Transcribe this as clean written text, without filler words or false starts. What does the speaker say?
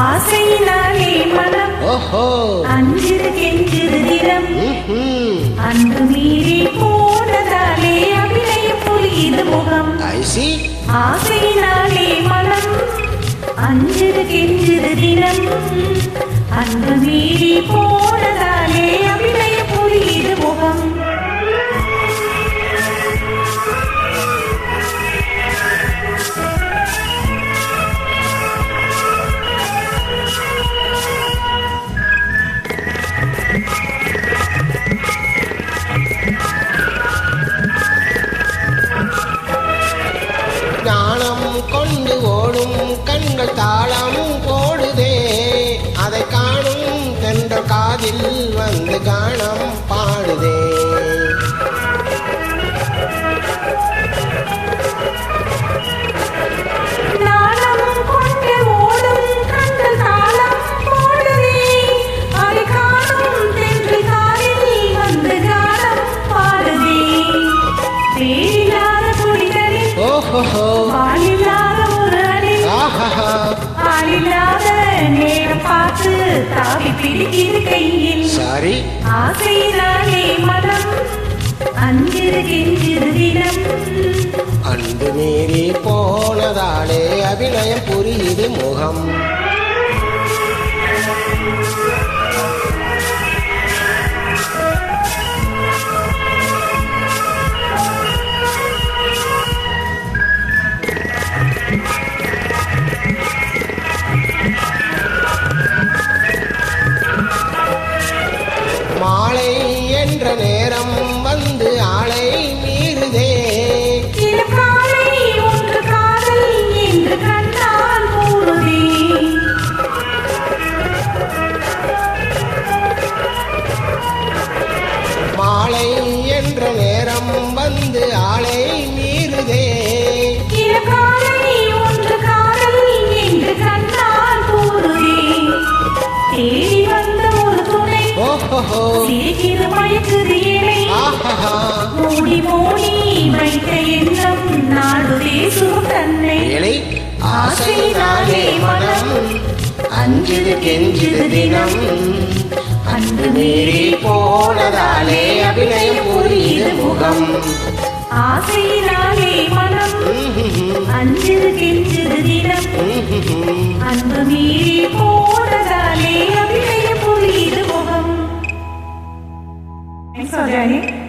ஆசையினாலே மனம் அஞ்சுது கெஞ்சுது தினம் அன்று மீறி போனதாலே அபிநய புரியுது முகம் ஆசையினாலே மனம் அஞ்சுது கெஞ்சுது தினம் அன்று மீறி போனதாலே அபிநய புரியுது முகம் ஞானம் கொண்டு ஓடும் கண்கள் தாளம் போடுதே அதை காணும் என்ற காதில் வந்து கானம் பாடுதே சரி ஆசையினாலே மனம் அஞ்சுது கெஞ்சுது தினம் அன்பு மீறி போனதாலே அபிநயம் புரியுது முகம் மாலை என்ற நேரம் வந்து ஆளை மீறுதே ஒன்று காதல் என்று கண்ணால் கூறுதே மாலை என்ற நேரம் வந்து ஆளை மீறுதே ஒன்று காதல் என்று கண்ணால் கூறுதே தேடி வந்த ஒரு துணை சிரிக்கிறது மயக்குது ஏழை மூடி மூடி வைத்த எண்ணம் நாடுதே சுகம் தன்னை ஆசையினாலே மனம் அஞ்சுது கெஞ்சுது தினம் அன்று மீறி போனதாலே அபிநயம் புரியுது முகம் ஆசையினாலே மனம் அஞ்சுது கெஞ்சுது தினம் அன்று மீறி போனதாலே அபிநயம் புரியுது முகம். Thanks for joining.